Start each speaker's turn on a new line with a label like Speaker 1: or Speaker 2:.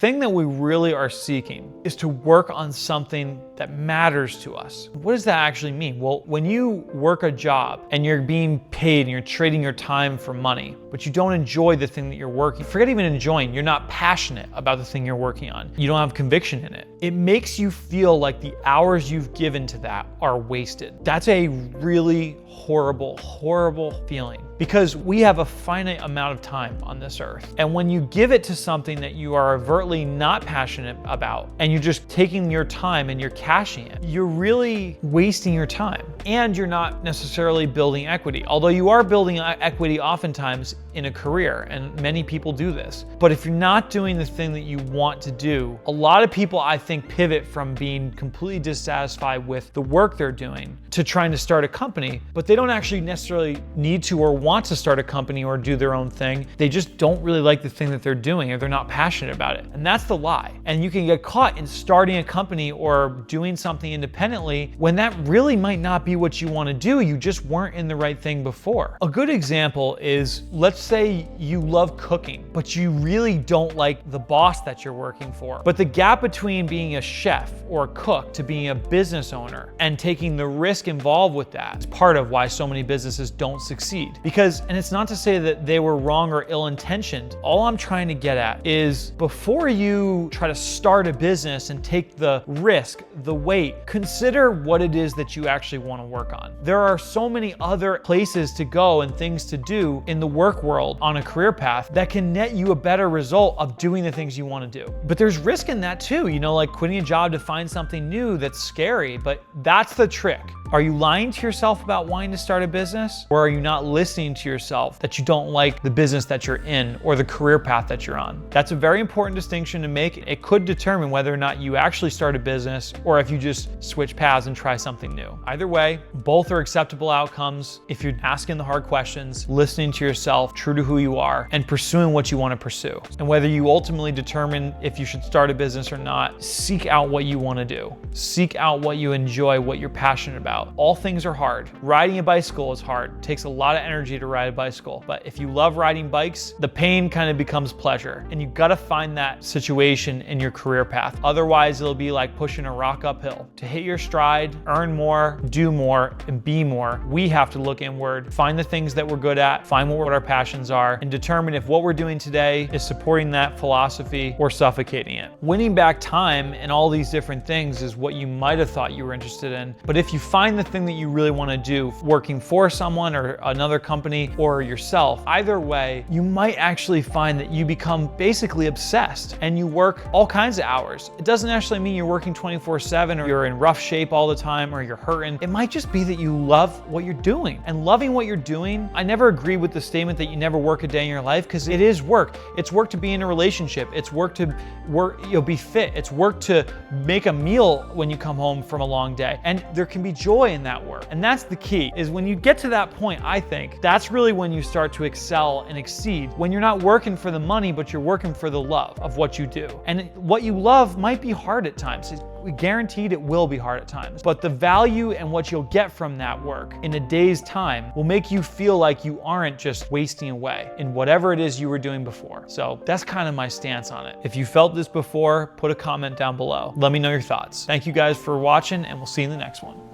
Speaker 1: thing that we really are seeking is to work on something that matters to us. What does that actually mean? Well, when you work a job and you're being paid and you're trading your time for money, but you don't enjoy the thing that you're working, forget even enjoying, you're not passionate about the thing you're working on. You don't have conviction in it. It makes you feel like the hours you've given to that are wasted. That's a really horrible, horrible feeling because we have a finite amount of time on this earth. And when you give it to something that you are overtly not passionate about and you're just taking your time and you're cashing it, you're really wasting your time and you're not necessarily building equity. Although you are building equity oftentimes in a career, and many people do this. But if you're not doing the thing that you want to do, a lot of people, I think, pivot from being completely dissatisfied with the work they're doing to trying to start a company, but they don't actually necessarily need to or want to start a company or do their own thing. They just don't really like the thing that they're doing or they're not passionate about it. And that's the lie. And you can get caught in starting a company or doing something independently when that really might not be what you want to do. You just weren't in the right thing before. A good example is, let's say you love cooking, but you really don't like the boss that you're working for. But the gap between being a chef or a cook to being a business owner and taking the risk involved with that is part of why so many businesses don't succeed. Because, and it's not to say that they were wrong or ill-intentioned. All I'm trying to get at is before you try to start a business and take the risk, the weight, consider what it is that you actually want to work on. There are so many other places to go and things to do in the work world on a career path that can net you a better result of doing the things you want to do. But there's risk in that too, you know, like quitting a job to find something new that's scary, but that's the trick. Are you lying to yourself about wanting to start a business? Or are you not listening to yourself that you don't like the business that you're in or the career path that you're on? That's a very important distinction to make. It could determine whether or not you actually start a business or if you just switch paths and try something new. Either way, both are acceptable outcomes if you're asking the hard questions, listening to yourself, true to who you are, and pursuing what you want to pursue. And whether you ultimately determine if you should start a business or not, seek out what you want to do. Seek out what you enjoy, what you're passionate about. All things are hard. Riding a bicycle is hard. It takes a lot of energy to ride a bicycle. But if you love riding bikes, the pain kind of becomes pleasure. And you gotta find that situation in your career path. Otherwise, it'll be like pushing a rock uphill. To hit your stride, earn more, do more, and be more, we have to look inward, find the things that we're good at, find what our passions are, and determine if what we're doing today is supporting that philosophy or suffocating it. Winning back time and all these different things is what you might have thought you were interested in. But if you find the thing that you really want to do, working for someone or another company or yourself, either way, you might actually find that you become basically obsessed and you work all kinds of hours. It doesn't actually mean you're working 24/7 or you're in rough shape all the time or you're hurting. It might just be that you love what you're doing. And loving what you're doing, I never agree with the statement that you never work a day in your life, because it is work. It's work to be in a relationship. It's work to work, be fit. It's work to make a meal when you come home from a long day. And there can be joy in that work. And that's the key, is when you get to that point, I think that's really when you start to excel and exceed, when you're not working for the money, but you're working for the love of what you do. And what you love might be hard at times. We guaranteed it will be hard at times, but the value and what you'll get from that work in a day's time will make you feel like you aren't just wasting away in whatever it is you were doing before. So that's kind of my stance on it. If you felt this before, put a comment down below. Let me know your thoughts. Thank you guys for watching, and we'll see you in the next one.